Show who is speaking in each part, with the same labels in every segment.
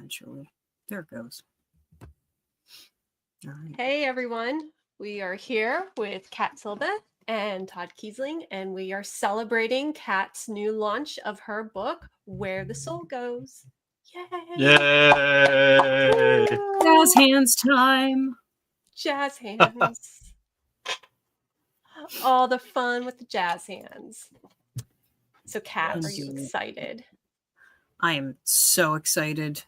Speaker 1: eventually. There it goes. All right.
Speaker 2: Hey everyone, we are here with Kat Silva and Todd Kiesling, and we are celebrating Kat's new launch of her book, Where the Soul Goes. Yay!
Speaker 3: Yay!
Speaker 1: Jazz hands time.
Speaker 2: Jazz hands. All the fun with the jazz hands. So Kat, are you excited?
Speaker 1: I am so excited.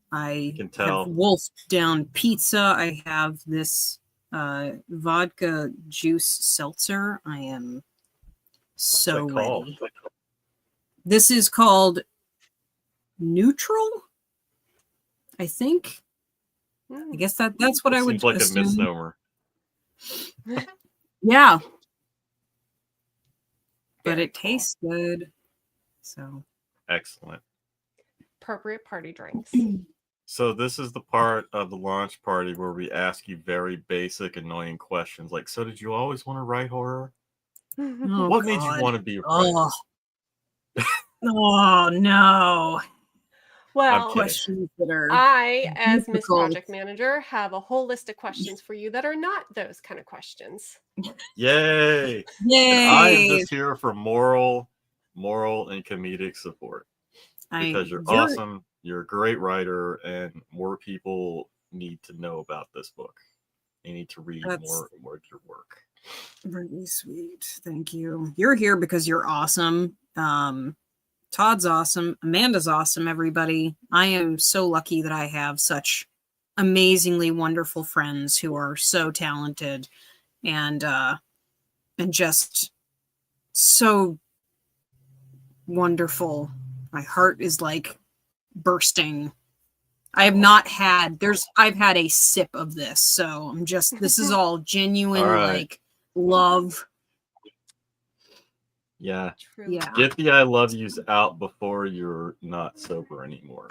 Speaker 1: I
Speaker 3: can tell.
Speaker 1: have wolfed down pizza. I have this vodka juice seltzer. I am so ready. This is called Neutral, I think. I guess that's what I would
Speaker 3: assume.
Speaker 1: Seems like
Speaker 3: a misnomer.
Speaker 1: Yeah. But it tastes good. So
Speaker 3: excellent.
Speaker 2: Appropriate party drinks.
Speaker 3: So this is the part of the launch party where we ask you very basic, annoying questions like, so did you always want to write horror?
Speaker 1: Oh,
Speaker 3: what made you want to be a writer?
Speaker 1: Oh no.
Speaker 2: Well,
Speaker 1: questions that are
Speaker 2: I, as
Speaker 1: difficult.
Speaker 2: Miss Project Manager, have a whole list of questions for you that are not those kind of questions.
Speaker 3: Yay!
Speaker 1: Yay!
Speaker 3: I am just here for moral, and comedic support. Because you're awesome, you're a great writer, and more people need to know about this book. They need to read more of your work.
Speaker 1: Really sweet. Thank you. You're here because you're awesome. Todd's awesome. Amanda's awesome, everybody. I am so lucky that I have such amazingly wonderful friends who are so talented and just so wonderful. My heart is like bursting. I have not had I've had a sip of this, so I'm just this is all genuine like love.
Speaker 3: Yeah.
Speaker 2: True.
Speaker 1: Yeah.
Speaker 3: Get the I love yous out before you're not sober anymore.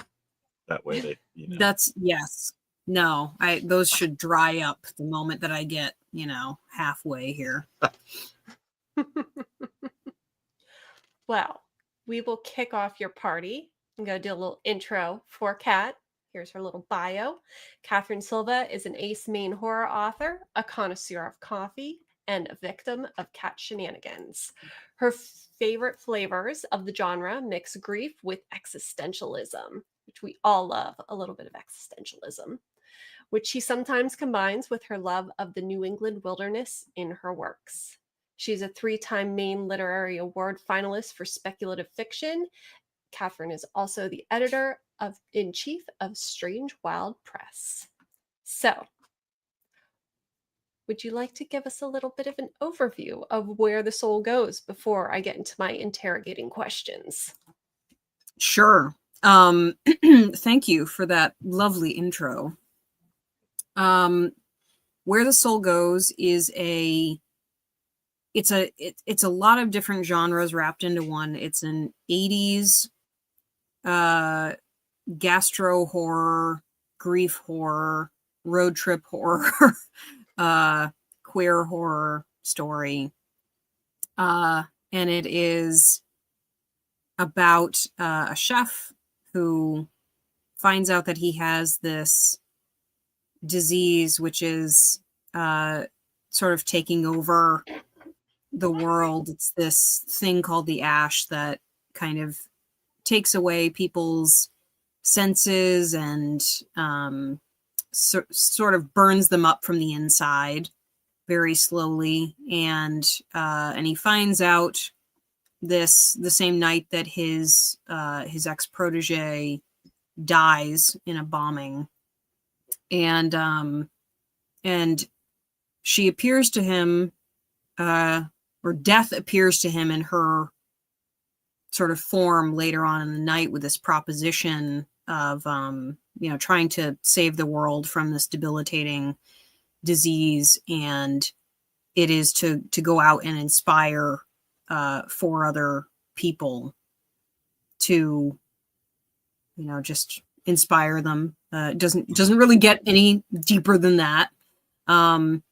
Speaker 3: That way they
Speaker 1: That's yes. No, those should dry up the moment that I get, halfway here.
Speaker 2: Well, we will kick off your party. I'm going to do a little intro for Kat. Here's her little bio. Catherine Silva is an ace Maine horror author, a connoisseur of coffee, and a victim of cat shenanigans. Her favorite flavors of the genre mix grief with existentialism, which we all love, a little bit of existentialism, which she sometimes combines with her love of the New England wilderness in her works. She's a 3-time Maine Literary Award finalist for speculative fiction. Catherine is also the editor-in-chief of Strange Wild Press. So, would you like to give us a little bit of an overview of Where the Soul Goes before I get into my interrogating questions?
Speaker 1: Sure. Thank you for that lovely intro. Where the Soul Goes is it's a lot of different genres wrapped into one. It's an 80s gastro horror, grief horror, road trip horror, queer horror story. And it is about a chef who finds out that he has this disease, which is sort of taking over the world. It's this thing called the ash that kind of takes away people's senses and sort of burns them up from the inside very slowly. And he finds out this the same night that his ex-protege dies in a bombing, and she appears to him, or death appears to him in her sort of form later on in the night with this proposition of trying to save the world from this debilitating disease, and it is to go out and inspire 4 other people to just inspire them. It doesn't really get any deeper than that. And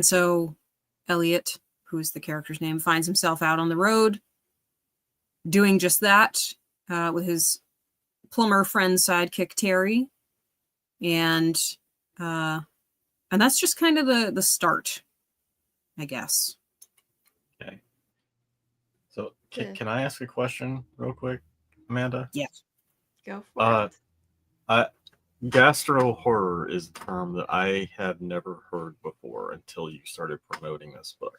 Speaker 1: so Elliot, who's the character's name, finds himself out on the road doing just that, with his plumber friend sidekick Terry, and that's just kind of the start, I guess.
Speaker 3: Okay. So can I ask a question real quick, Amanda?
Speaker 1: Yes.
Speaker 2: Go for it.
Speaker 3: Gastro horror is a term that I have never heard before until you started promoting this book.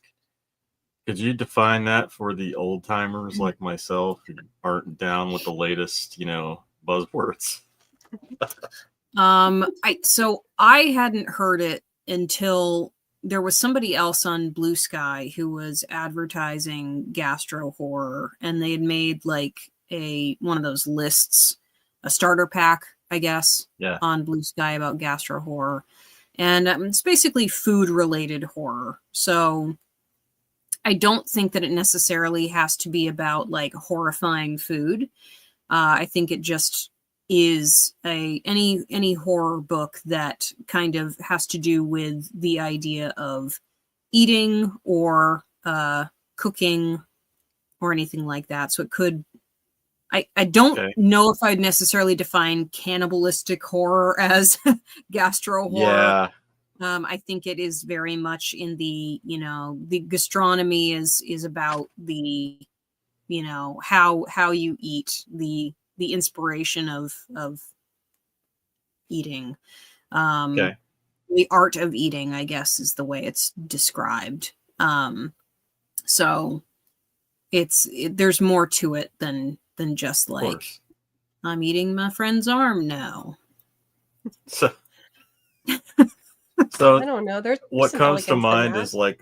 Speaker 3: Could you define that for the old timers like myself who aren't down with the latest, buzzwords?
Speaker 1: I hadn't heard it until there was somebody else on Blue Sky who was advertising gastro horror, and they had made like one of those lists, a starter pack, I guess, on Blue Sky about gastro horror. And it's basically food related horror. So I don't think that it necessarily has to be about like horrifying food. I think it just is any horror book that kind of has to do with the idea of eating or cooking or anything like that. So it could, I don't know if I'd necessarily define cannibalistic horror as gastro horror.
Speaker 3: Yeah.
Speaker 1: I think it is very much in the, the gastronomy is about the, how you eat, the inspiration of eating. The art of eating, I guess, is the way it's described. So there's more to it than just like, I'm eating my friend's arm now.
Speaker 3: So
Speaker 2: I don't know. There's
Speaker 3: what comes to mind is like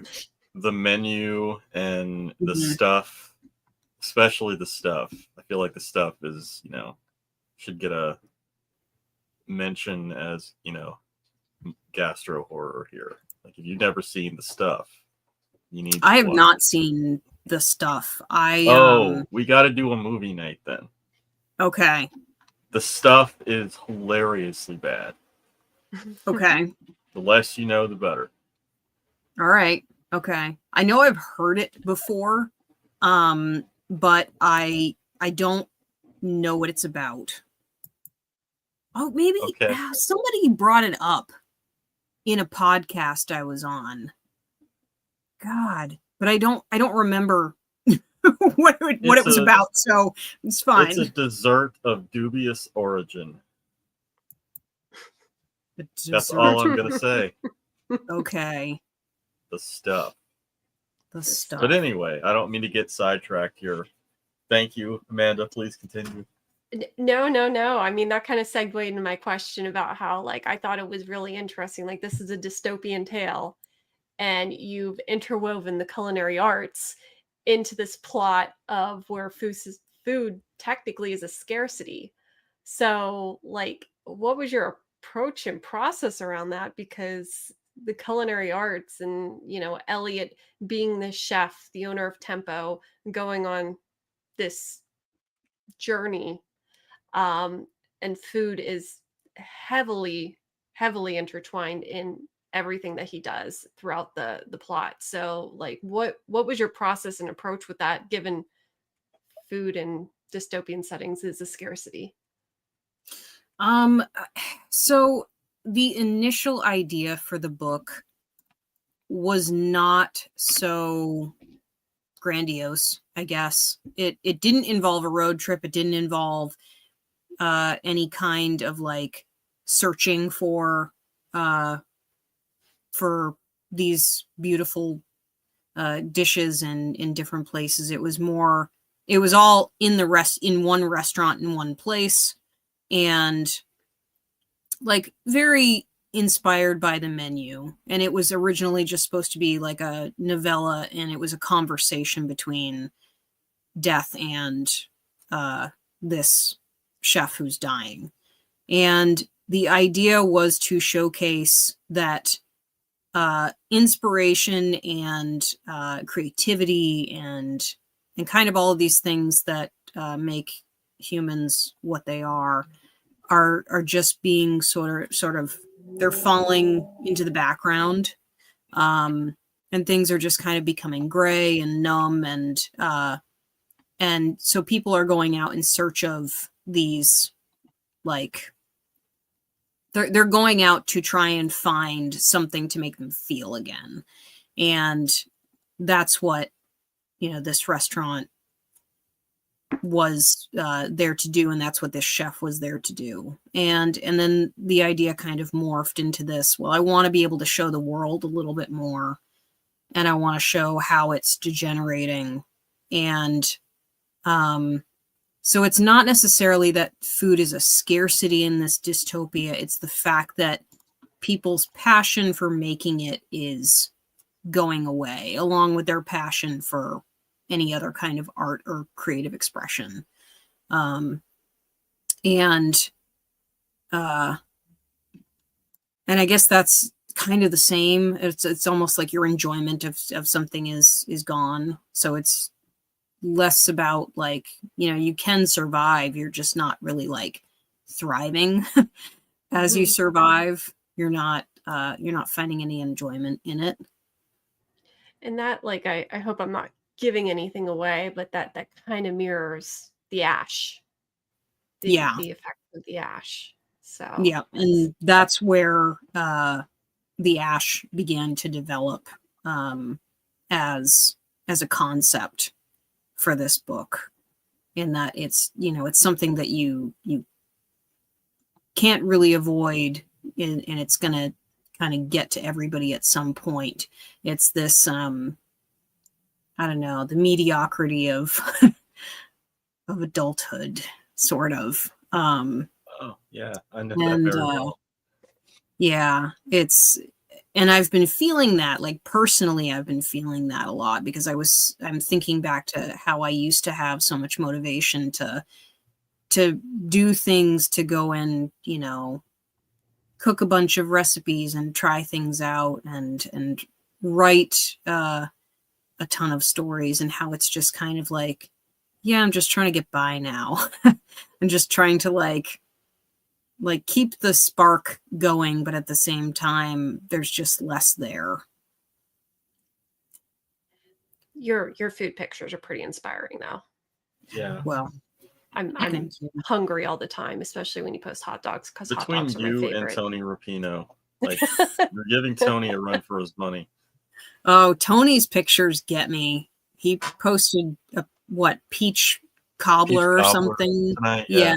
Speaker 3: the menu and the stuff, especially the stuff. I feel like the stuff is, should get a mention as, gastro horror here. Like if you've never seen the stuff, you need to
Speaker 1: I have not seen the stuff.
Speaker 3: we got to do a movie night then.
Speaker 1: Okay.
Speaker 3: The stuff is hilariously bad.
Speaker 1: Okay.
Speaker 3: The less you know, the better.
Speaker 1: All right. Okay. I know I've heard it before, but I don't know what it's about. Oh, maybe somebody brought it up in a podcast I was on. God, but I don't remember what it was about, so it's fine.
Speaker 3: It's a dessert of dubious origin. That's all I'm gonna say.
Speaker 1: Okay.
Speaker 3: The stuff.
Speaker 1: stuff.
Speaker 3: But anyway, I don't mean to get sidetracked here. Thank you, Amanda. Please continue.
Speaker 2: No. I mean, that kind of segued into my question about how, like, I thought it was really interesting. Like, this is a dystopian tale, and you've interwoven the culinary arts into this plot of where food technically is a scarcity. So, like, what was your approach and process around that? Because the culinary arts and, Elliot being the chef, the owner of Tempo, going on this journey, and food is heavily intertwined in everything that he does throughout the plot. So, like, what was your process and approach with that, given food in dystopian settings is a scarcity?
Speaker 1: So the initial idea for the book was not so grandiose, I guess. It didn't involve a road trip. It didn't involve any kind of like searching for these beautiful dishes in different places. It was all in one restaurant in one place, and like very inspired by the menu. And it was originally just supposed to be like a novella, and it was a conversation between Death and this chef who's dying. And the idea was to showcase that inspiration and creativity and kind of all of these things that make humans what they are just being sort of they're falling into the background, and things are just kind of becoming gray and numb, and so people are going out in search of these like they're going out to try and find something to make them feel again. And that's what, this restaurant was there to do, and that's what this chef was there to do. And then the idea kind of morphed into this, well, I want to be able to show the world a little bit more, and I want to show how it's degenerating. And so it's not necessarily that food is a scarcity in this dystopia, it's the fact that people's passion for making it is going away, along with their passion for any other kind of art or creative expression. And I guess that's kind of the same. It's almost like your enjoyment of something is gone. So it's less about like, you can survive. You're just not really like thriving as you survive. You're not finding any enjoyment in it.
Speaker 2: And that, like, I hope I'm not giving anything away, but that kind of mirrors the ash. The effect of the ash. So
Speaker 1: yeah, and that's where the ash began to develop as a concept for this book, in that it's it's something that you can't really avoid, and it's gonna kind of get to everybody at some point. It's this I don't know, the mediocrity of of adulthood, sort of.
Speaker 3: Oh yeah, I know that very well.
Speaker 1: Yeah, and I've been feeling that, like personally, I've been feeling that a lot, because I'm thinking back to how I used to have so much motivation to do things, to go and, cook a bunch of recipes and try things out and write a ton of stories, and how it's just kind of like, yeah, I'm just trying to get by now. I'm just trying to like keep the spark going, but at the same time, there's just less there.
Speaker 2: Your food pictures are pretty inspiring, though.
Speaker 3: Yeah.
Speaker 1: Well,
Speaker 2: I'm hungry all the time, especially when you post hot dogs, because hot dogs are my favorite.
Speaker 3: Between you and Tony Rapino, like you're giving Tony a run for his money.
Speaker 1: Oh, Tony's pictures get me. He posted a peach cobbler or something
Speaker 3: tonight,
Speaker 1: yeah.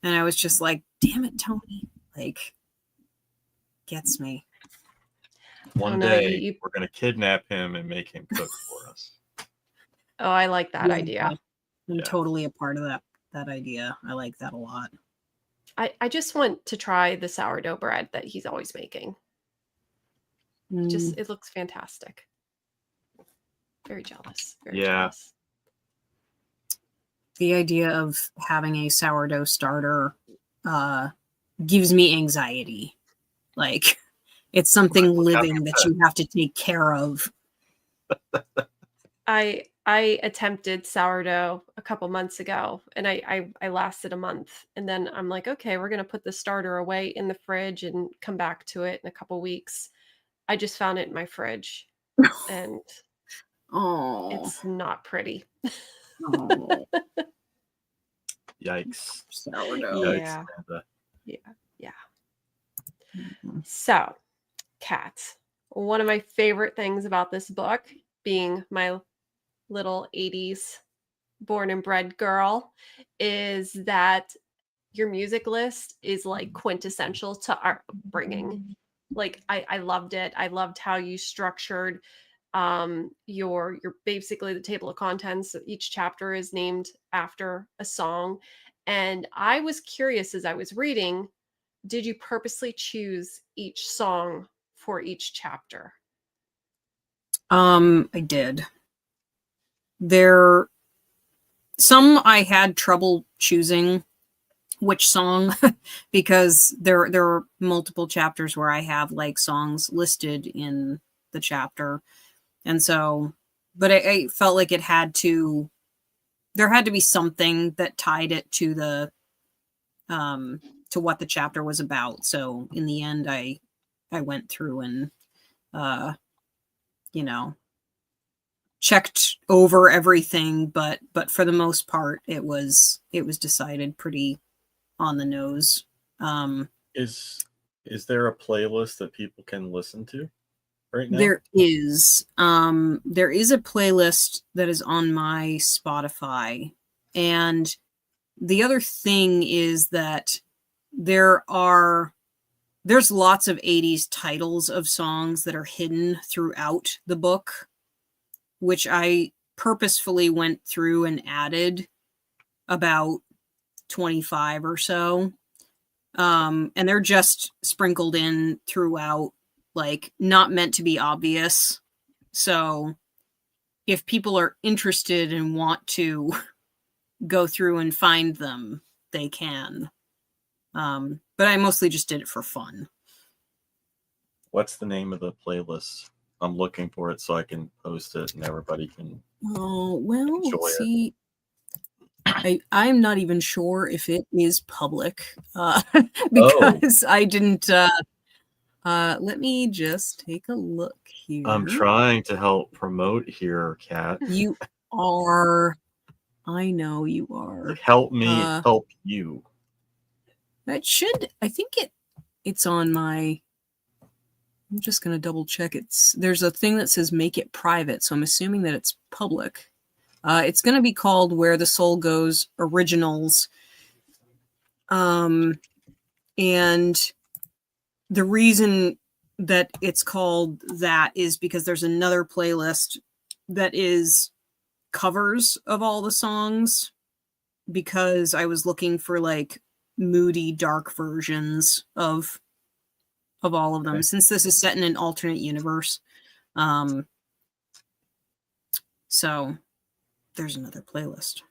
Speaker 1: And I was just like, damn it, Tony, like, gets me.
Speaker 3: One day we're gonna kidnap him and make him cook for us.
Speaker 2: Oh, I like that idea.
Speaker 1: I'm totally a part of that idea. I like that a lot.
Speaker 2: I just want to try the sourdough bread that he's always making. It looks fantastic. Very jealous. Very jealous.
Speaker 1: The idea of having a sourdough starter gives me anxiety. Like, it's something living that you have to take care of.
Speaker 2: I attempted sourdough a couple months ago, and I lasted a month, and then I'm like, okay, we're gonna put the starter away in the fridge and come back to it in a couple weeks. I just found it in my fridge, and it's not pretty.
Speaker 3: Yikes!
Speaker 1: Sourdough.
Speaker 2: Yeah. So, Kat, one of my favorite things about this book, being my little 80s born and bred girl, is that your music list is like quintessential to our upbringing. Like, I loved it. I loved how you structured your basically the table of contents. Each chapter is named after a song. And I was curious as I was reading, did you purposely choose each song for each chapter?
Speaker 1: I did. Some I had trouble choosing which song because there are multiple chapters where I have like songs listed in the chapter. And so, but I felt like there had to be something that tied it to the to what the chapter was about. So in the end, I went through and checked over everything, but for the most part, it was decided pretty on the nose.
Speaker 3: Is there a playlist that people can listen to right now?
Speaker 1: There is a playlist that is on my Spotify. And the other thing is that there's lots of 80s titles of songs that are hidden throughout the book, which I purposefully went through and added about 25 or so. And they're just sprinkled in throughout, like not meant to be obvious. So if people are interested and want to go through and find them, they can. But I mostly just did it for fun.
Speaker 3: What's the name of the playlist? I'm looking for it so I can post it and everybody can.
Speaker 1: Oh, well, see, I'm not even sure if it is public because I didn't. Let me just take a look here.
Speaker 3: I'm trying to help promote here, Kat.
Speaker 1: You are. I know you are.
Speaker 3: Help me help you.
Speaker 1: That should. I think it's on my. I'm just gonna double check. There's a thing that says make it private, so I'm assuming that it's public. It's gonna be called Where the Soul Goes Originals. And the reason that it's called that is because there's another playlist that is covers of all the songs, because I was looking for like moody, dark versions of all of them, since this is set in an alternate universe. So there's another playlist.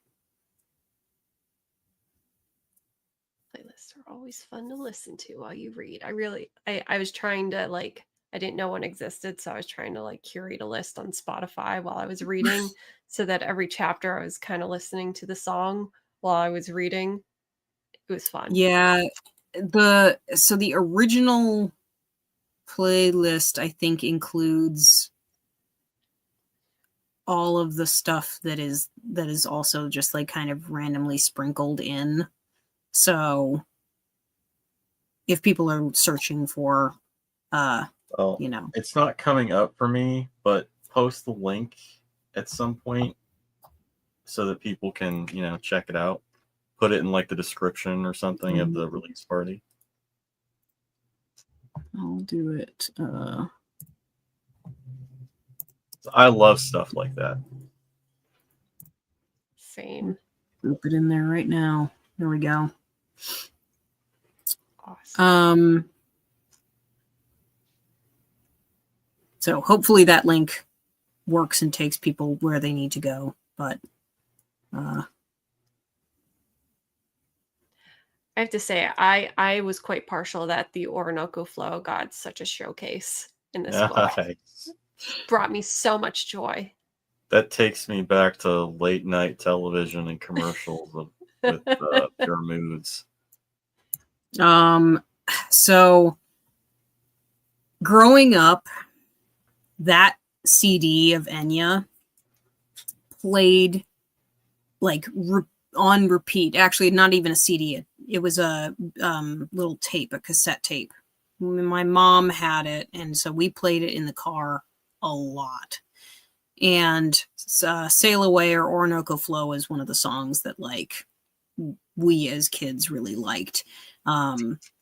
Speaker 2: Playlists are always fun to listen to while you read. I was trying to I didn't know one existed, so I was trying to curate a list on Spotify while I was reading so that every chapter I was kind of listening to the song while I was reading. It was fun.
Speaker 1: Yeah. The original playlist, I think, includes all of the stuff that is also just kind of randomly sprinkled in. So if people are searching for
Speaker 3: it's not coming up for me, but post the link at some point so that people can, check it out. Put it in the description or something of the release party.
Speaker 1: I'll do it.
Speaker 3: I love stuff like that.
Speaker 2: Same.
Speaker 1: Put it in there right now. There we go.
Speaker 2: Awesome.
Speaker 1: So hopefully that link works and takes people where they need to go. But
Speaker 2: I have to say, I was quite partial that the Orinoco Flow got such a showcase in this book. Brought me so much joy.
Speaker 3: That takes me back to late night television and commercials with Pure Moods.
Speaker 1: So growing up, that CD of Enya played on repeat. Actually, not even a CD. It was a little tape, a cassette tape. My mom had it, and so we played it in the car a lot. And Sail Away or Orinoco Flow is one of the songs that we as kids really liked.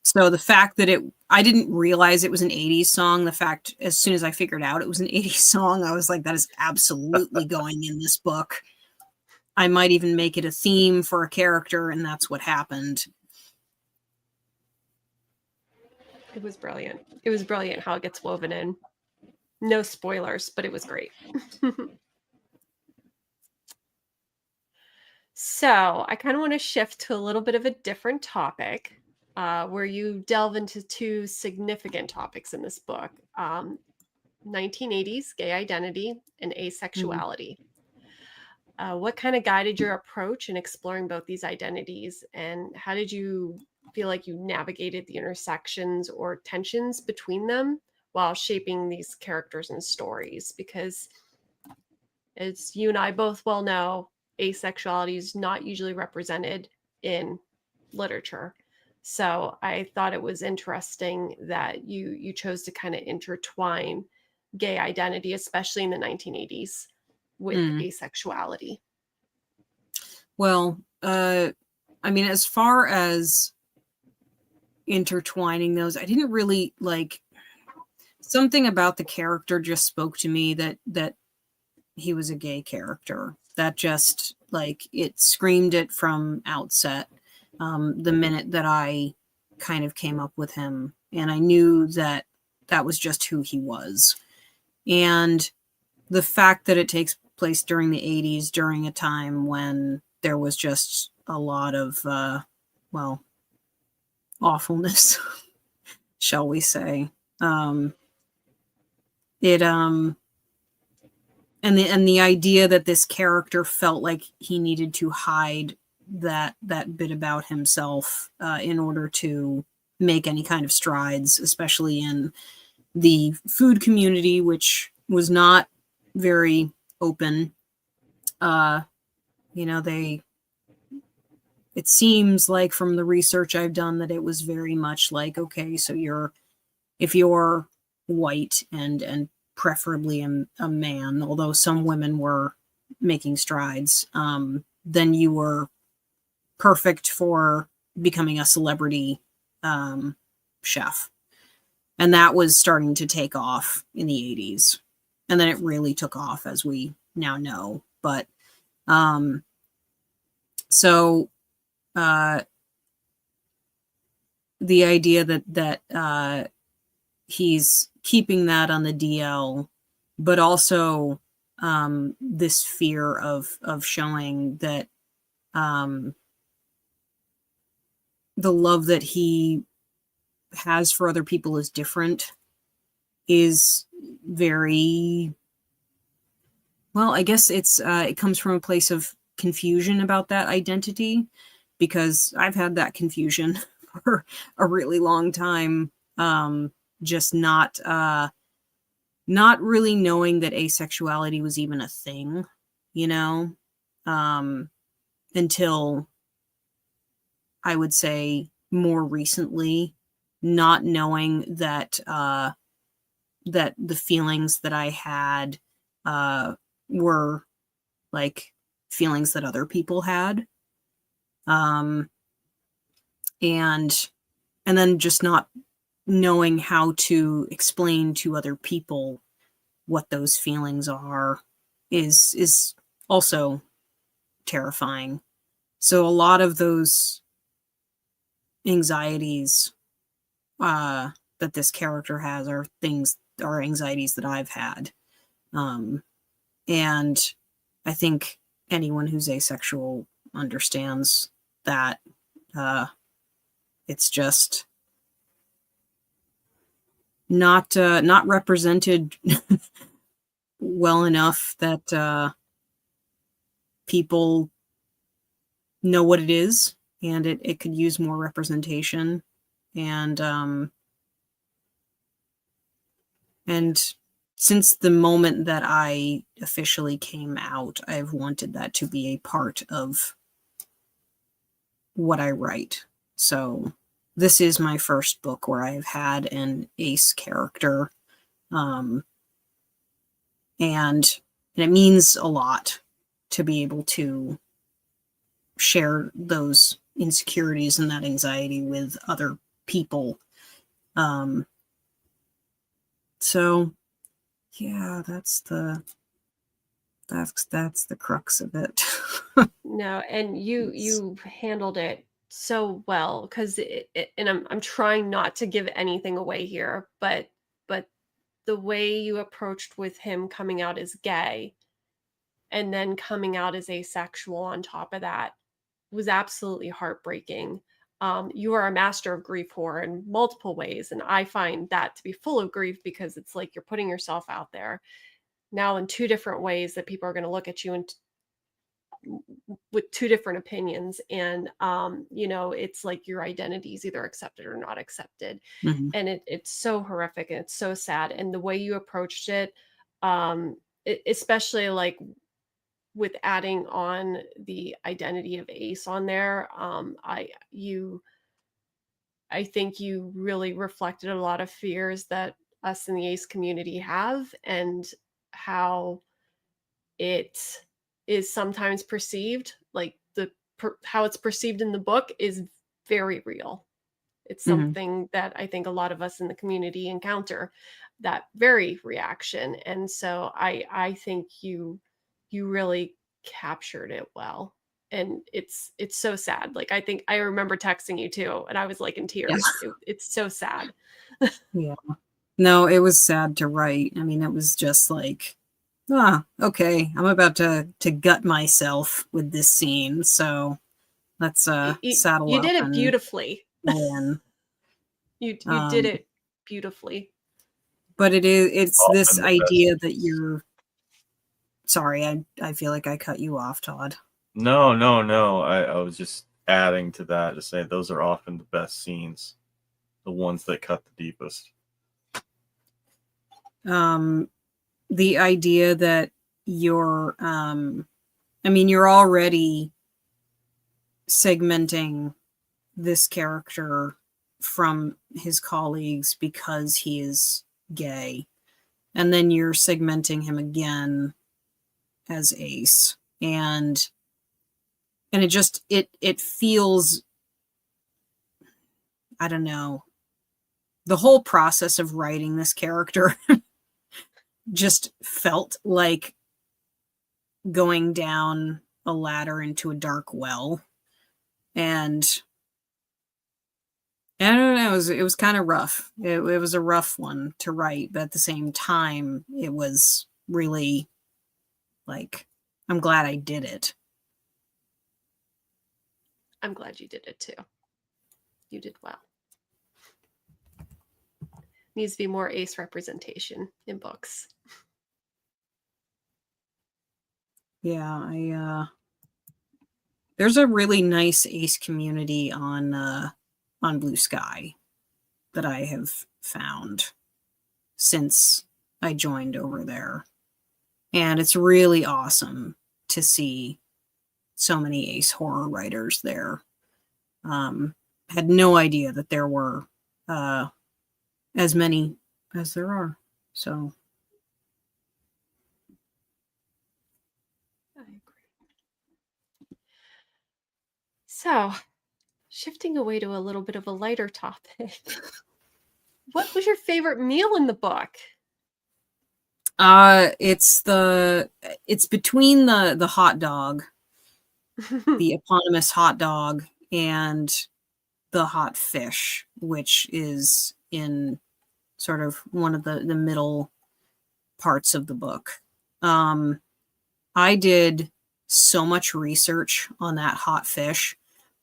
Speaker 1: So the fact that I didn't realize it was an 80s song. The fact, as soon as I figured out it was an 80s song, I was like, that is absolutely going in this book. I might even make it a theme for a character, and that's what happened.
Speaker 2: It was brilliant. It was brilliant how it gets woven in. No spoilers, but it was great. So I kind of want to shift to a little bit of a different topic, where you delve into two significant topics in this book, 1980s gay identity and asexuality. What kind of guided your approach in exploring both these identities, and how did you feel like you navigated the intersections or tensions between them while shaping these characters and stories? Because as you and I both well know, asexuality is not usually represented in literature. So I thought it was interesting that you chose to kind of intertwine gay identity, especially in the 1980s, with asexuality.
Speaker 1: Well, I mean, as far as intertwining those, I didn't really like, something about the character just spoke to me that he was a gay character. That just, like, it screamed it from outset, the minute that I kind of came up with him, and I knew that that was just who he was. And the fact that it takes place during the 80s, during a time when there was just a lot of, well, awfulness, shall we say. And the idea that this character felt like he needed to hide that bit about himself in order to make any kind of strides, especially in the food community, which was not very open. You know, it seems like from the research I've done that it was very much like, okay, so if you're white and preferably a man, although some women were making strides, then you were perfect for becoming a celebrity chef. And that was starting to take off in the 80s. And then it really took off, as we now know. But so the idea that he's keeping that on the DL, but also this fear of showing that the love that he has for other people is different, is very, well, I guess it comes from a place of confusion about that identity, because I've had that confusion for a really long time, just not really knowing that asexuality was even a thing, you know, until I would say more recently, not knowing that that the feelings that I had were like feelings that other people had, and then just not knowing how to explain to other people what those feelings are is also terrifying. So a lot of those anxieties that this character has are anxieties that I've had. And I think anyone who's asexual understands that it's just not represented well enough that people know what it is, and it could use more representation. And since the moment that I officially came out, I've wanted that to be a part of what I write. So this is my first book where I've had an ace character. And it means a lot to be able to share those insecurities and that anxiety with other people. So yeah, that's the crux of it.
Speaker 2: No, and you handled it so well, because and I'm trying not to give anything away here, but the way you approached with him coming out as gay and then coming out as asexual on top of that was absolutely heartbreaking. You are a master of grief horror in multiple ways, and I find that to be full of grief, because it's like you're putting yourself out there now in two different ways that people are going to look at you and with two different opinions, and it's like your identity is either accepted or not accepted.
Speaker 1: Mm-hmm.
Speaker 2: And it's so horrific and it's so sad, and the way you approached it, especially like with adding on the identity of Ace on there, I think you really reflected a lot of fears that us in the Ace community have, and how it is sometimes perceived, like how it's perceived in the book is very real. It's something that I think a lot of us in the community encounter, that very reaction. And so I think you really captured it well. And it's so sad. Like, I think I remember texting you too, and I was like in tears. It's so sad.
Speaker 1: Yeah. No, it was sad to write. I mean, it was just like, okay, I'm about to gut myself with this scene. So let's saddle
Speaker 2: you
Speaker 1: up.
Speaker 2: did it beautifully.
Speaker 1: And
Speaker 2: you did it beautifully.
Speaker 1: But it's this idea that you're sorry, I feel like I cut you off, Todd.
Speaker 3: No. I was just adding to that to say those are often the best scenes, the ones that cut the deepest.
Speaker 1: The idea that you're you're already segmenting this character from his colleagues because he is gay, and then you're segmenting him again as Ace, and it just it feels, I don't know, the whole process of writing this character just felt like going down a ladder into a dark well. And I don't know, it was kind of rough. It was a rough one to write, but at the same time, it was really like, I'm glad I did it.
Speaker 2: I'm glad you did it too. You did well. Needs to be more Ace representation in books.
Speaker 1: Yeah, there's a really nice Ace community on Blue Sky that I have found since I joined over there. And it's really awesome to see so many Ace horror writers there. Had no idea that there were as many as there are. So
Speaker 2: I agree. So, shifting away to a little bit of a lighter topic, what was your favorite meal in the book?
Speaker 1: It's between the hot dog, the eponymous hot dog, and the hot fish, which is in sort of one of the middle parts of the book. I did so much research on that hot fish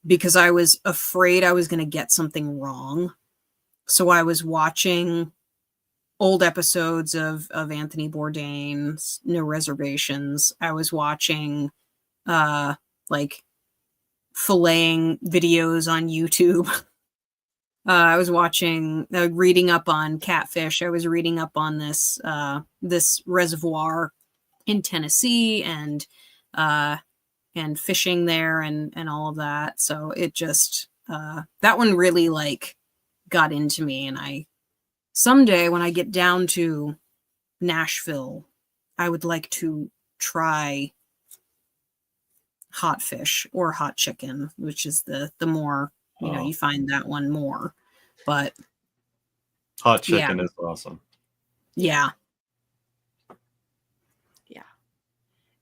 Speaker 1: because I was afraid I was going to get something wrong. So I was watching old episodes of Anthony Bourdain's No Reservations. I was watching like filleting videos on YouTube. I was watching, reading up on catfish. I was reading up on this reservoir in Tennessee and fishing there and all of that. So it just that one really like got into me. And someday when I get down to Nashville, I would like to try hot fish or hot chicken, which is the more, you find that one more. But
Speaker 3: hot chicken is awesome.
Speaker 1: Yeah.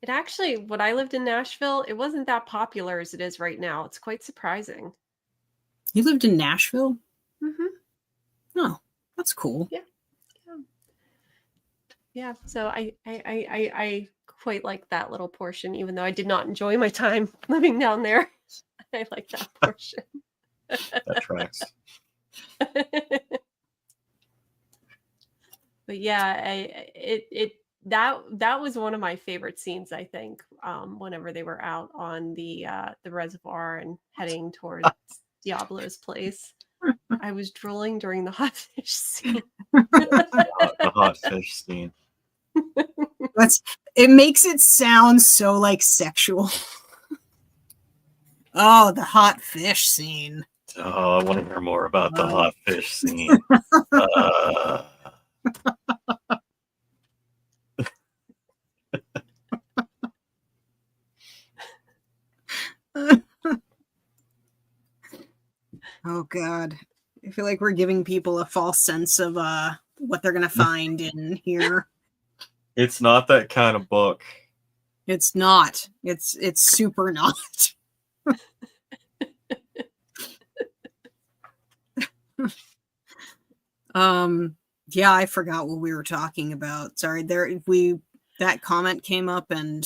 Speaker 2: It actually, when I lived in Nashville, it wasn't that popular as it is right now. It's quite surprising.
Speaker 1: You lived in Nashville?
Speaker 2: Mm-hmm.
Speaker 1: Oh, that's cool.
Speaker 2: Yeah. So I quite like that little portion, even though I did not enjoy my time living down there. I like that portion.
Speaker 3: That tracks.
Speaker 2: But yeah, that was one of my favorite scenes, I think, whenever they were out on the reservoir and heading towards Diablo's place. I was drooling during the hot fish scene.
Speaker 3: The hot fish scene.
Speaker 1: It makes it sound so like sexual. Oh, the hot fish scene.
Speaker 3: Oh, I want to hear more about the hot fish scene.
Speaker 1: Oh God. I feel like we're giving people a false sense of what they're gonna find in here.
Speaker 3: It's not that kind of book.
Speaker 1: It's not. It's super not. Yeah, I forgot what we were talking about. Sorry, that comment came up and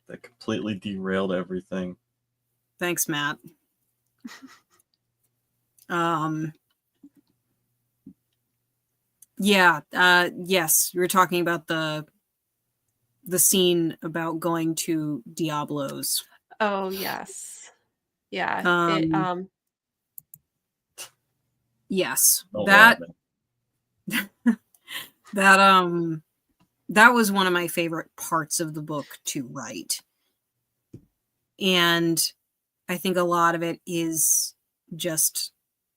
Speaker 3: That completely derailed everything.
Speaker 1: thanks, Matt. Yeah, yes, we were talking about the scene about going to Diablo's.
Speaker 2: Oh yes. Yeah.
Speaker 1: Yes.
Speaker 3: Oh,
Speaker 1: That
Speaker 3: wow.
Speaker 1: that was one of my favorite parts of the book to write. And I think a lot of it is just,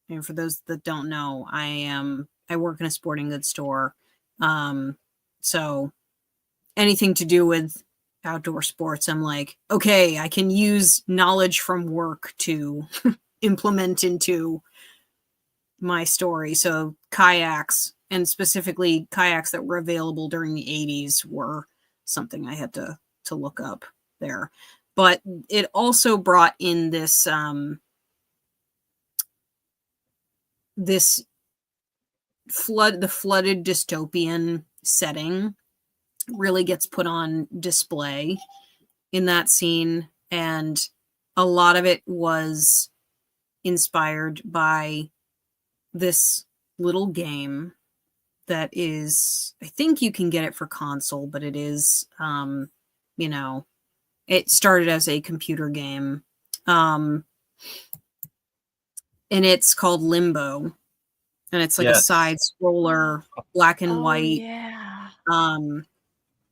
Speaker 1: you know, for those that don't know, I work in a sporting goods store. So anything to do with outdoor sports, I'm like, okay, I can use knowledge from work to implement into my story. So kayaks, and specifically kayaks that were available during the 80s, were something I had to look up there. But it also brought in this the flooded dystopian setting really gets put on display in that scene, and a lot of it was inspired by this little game that is, I think you can get it for console, but it is you know, it started as a computer game, and it's called Limbo, and it's like a side scroller, black and white.
Speaker 2: Yeah.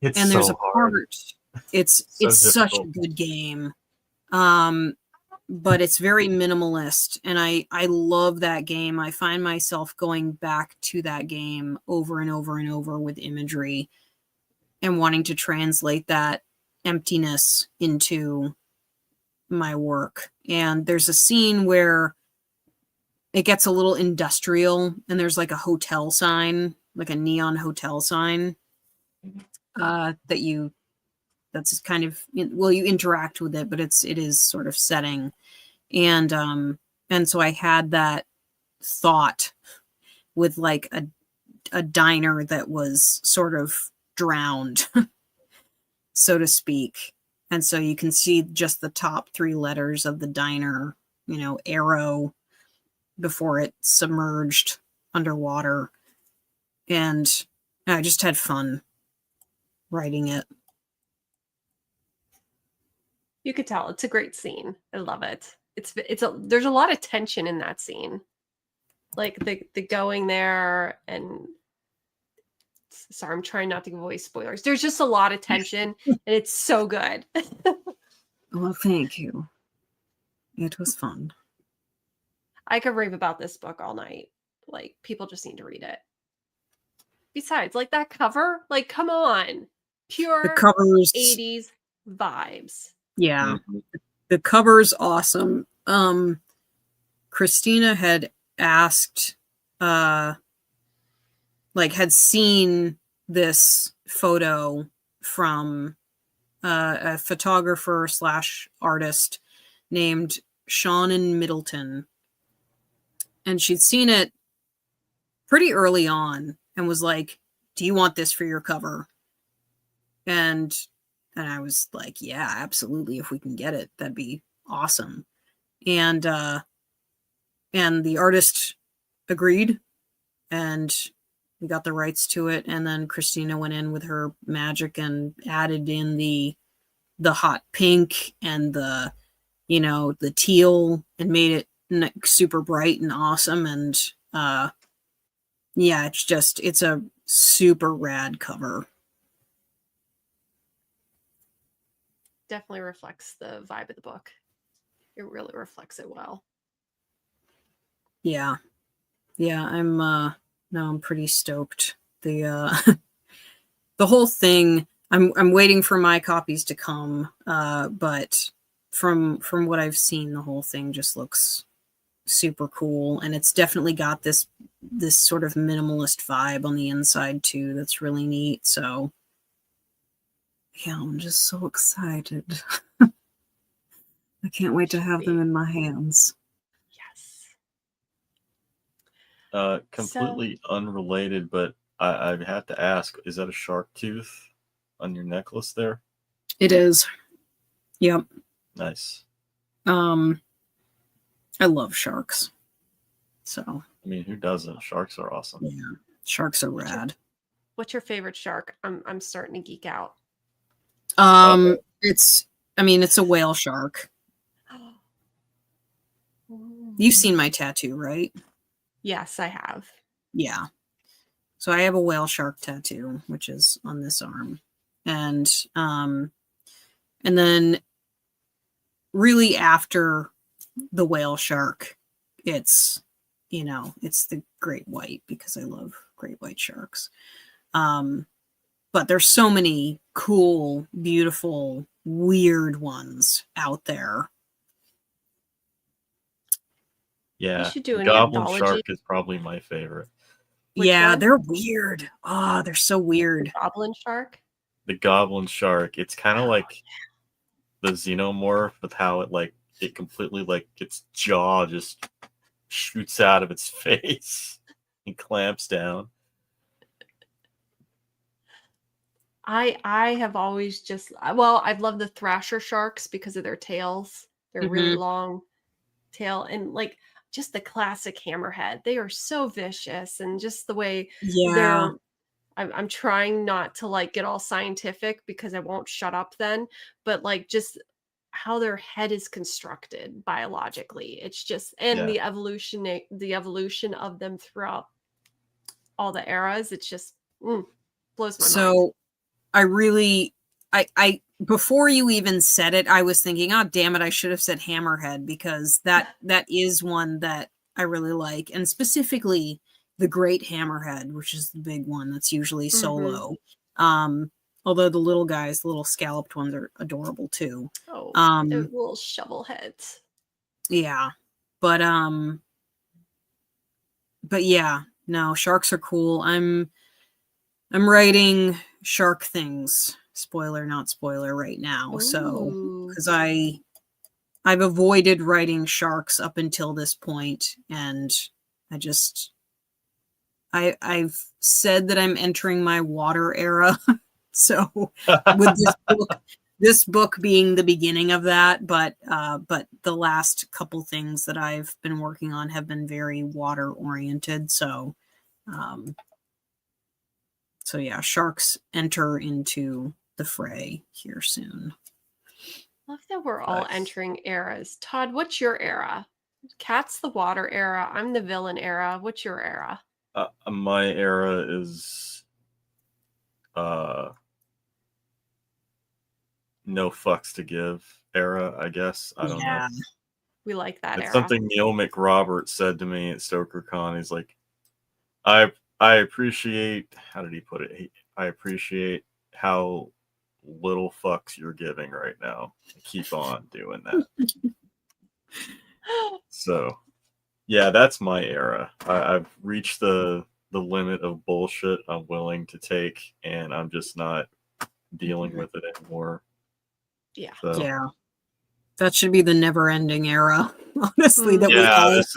Speaker 3: It's
Speaker 1: and there's
Speaker 3: so
Speaker 1: a
Speaker 3: hard.
Speaker 1: part, it's such a good game, but it's very minimalist, and I love that game. I find myself going back to that game over and over and over with imagery and wanting to translate that emptiness into my work. And there's a scene where it gets a little industrial, and there's like a hotel sign, like a neon hotel sign, that's kind of, well, you interact with it, but it is sort of setting. And so I had that thought with like a diner that was sort of drowned, so to speak. And so you can see just the top 3 letters of the diner, you know, Arrow, before it submerged underwater. And I just had fun writing it.
Speaker 2: You could tell it's a great scene. I love it. There's a lot of tension in that scene. Like the going there, and sorry, I'm trying not to give away spoilers. There's just a lot of tension and it's so good.
Speaker 1: Well, thank you. It was fun.
Speaker 2: I could rave about this book all night. Like, people just need to read it. Besides, like, that cover, like, come on. Pure
Speaker 1: The covers,
Speaker 2: 80s vibes.
Speaker 1: Yeah. Mm-hmm. The cover's awesome. Christina had asked, had seen this photo from a photographer / artist named Sean Middleton. And she'd seen it pretty early on and was like, do you want this for your cover? And I was like, yeah, absolutely. If we can get it, that'd be awesome. And the artist agreed, and we got the rights to it. And then Christina went in with her magic and added in the hot pink and the teal, and made it super bright and awesome. And yeah, it's a super rad cover.
Speaker 2: Definitely reflects the vibe of the book. It really reflects it well.
Speaker 1: Yeah. Yeah, I'm pretty stoked. The the whole thing, I'm waiting for my copies to come, but from what I've seen, the whole thing just looks super cool, and it's definitely got this sort of minimalist vibe on the inside too. That's really neat. So yeah, I'm just so excited. I can't wait to have them in my hands.
Speaker 2: Yes.
Speaker 3: Completely unrelated, but I have to ask, is that a shark tooth on your necklace there?
Speaker 1: It is. Yep.
Speaker 3: Nice.
Speaker 1: I love sharks. So
Speaker 3: I mean, who doesn't? Sharks are awesome.
Speaker 1: yeah, sharks are rad.
Speaker 2: What's your favorite shark? I'm starting to geek out.
Speaker 1: It's a whale shark. You've seen my tattoo, right?
Speaker 2: Yes, I have.
Speaker 1: Yeah. So I have a whale shark tattoo, which is on this arm. And then really after the whale shark, it's the great white, because I love great white sharks. But there's so many cool, beautiful, weird ones out there.
Speaker 3: Yeah,
Speaker 2: You should do
Speaker 3: the
Speaker 2: an
Speaker 3: goblin
Speaker 2: anthology.
Speaker 3: shark is probably my favorite.
Speaker 2: Which
Speaker 1: yeah,
Speaker 2: one?
Speaker 1: they're weird. Oh, they're so weird.
Speaker 2: Goblin shark?
Speaker 3: The goblin shark, it's kind of like the xenomorph, with how it completely, like, its jaw just shoots out of its face and clamps down.
Speaker 2: I have always just I've loved the thrasher sharks because of their tails. They're really long tail, and like just the classic hammerhead. They are so vicious, and just the way
Speaker 1: Yeah.
Speaker 2: I'm trying not to like get all scientific because I won't shut up then, but like just how their head is constructed biologically. It's just, and
Speaker 3: Yeah.
Speaker 2: the evolution of them throughout all the eras. It's just blows my mind.
Speaker 1: So I before you even said it, I was thinking, oh damn it, I should have said hammerhead, because that is one that I really like, and specifically the great hammerhead, which is the big one that's usually solo. Although the little guys, the little scalloped ones, are adorable too.
Speaker 2: Oh, they're little shovel heads.
Speaker 1: Yeah. But yeah, no, sharks are cool. I'm writing shark things, spoiler not spoiler, right now. So because I've avoided writing sharks up until this point, and I've said that I'm entering my water era. So with this book being the beginning of that, but the last couple things that I've been working on have been very water oriented. So yeah, sharks enter into the fray here soon.
Speaker 2: Love that we're all entering eras. Todd, what's your era? Kat's the water era. I'm the villain era. What's your era?
Speaker 3: My era is no fucks to give era, I guess. I don't know.
Speaker 2: We like that
Speaker 3: it's
Speaker 2: era.
Speaker 3: Something Neil McRoberts said to me at StokerCon. He's like, I appreciate, how did he put it? I appreciate how little fucks you're giving right now. Keep on doing that. So, yeah, that's my era. I've reached the limit of bullshit I'm willing to take, and I'm just not dealing with it anymore.
Speaker 2: Yeah.
Speaker 3: So.
Speaker 1: Yeah. That should be the never-ending era, honestly. That
Speaker 3: this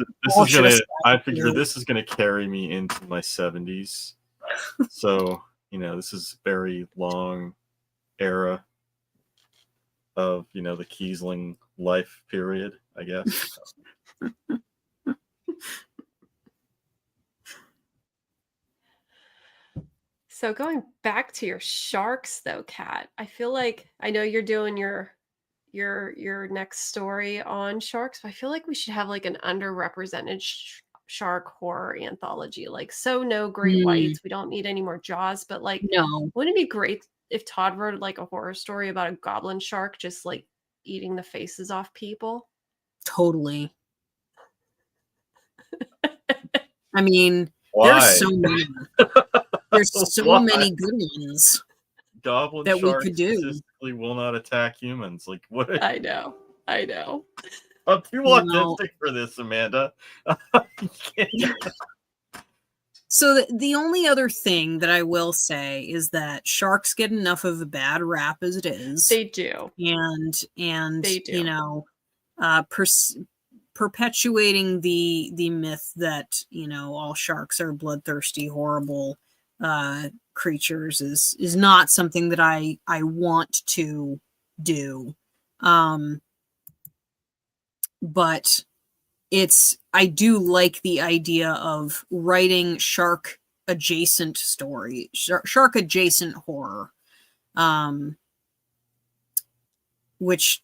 Speaker 3: is gonna. I figure this is gonna carry me into my 70s. So this is a very long era of the Kiesling life period, I guess.
Speaker 2: So going back to your sharks, though, Kat, I feel like I know you're doing your next story on sharks, but I feel like we should have like an underrepresented shark horror anthology. Like, so no great whites. We don't need any more Jaws, but like,
Speaker 1: No.
Speaker 2: wouldn't it be great if Todd wrote like a horror story about a goblin shark just like eating the faces off people?
Speaker 1: Totally. I mean,
Speaker 3: Why?
Speaker 1: there's so many. There's so
Speaker 3: Why?
Speaker 1: many good ones
Speaker 3: Goblin
Speaker 1: that we
Speaker 3: sharks
Speaker 1: could do.
Speaker 3: statistically will not attack humans. Like, what?
Speaker 2: I know.
Speaker 3: I'm too
Speaker 1: Well-
Speaker 3: autistic for this, Amanda. You can't-
Speaker 1: So the only other thing that I will say is that sharks get enough of a bad rap as it is.
Speaker 2: They do.
Speaker 1: And
Speaker 2: They do.
Speaker 1: you know, perpetuating the myth that, you know, all sharks are bloodthirsty, horrible creatures is not something that I want to do. But I do like the idea of writing shark adjacent story, shark adjacent horror, which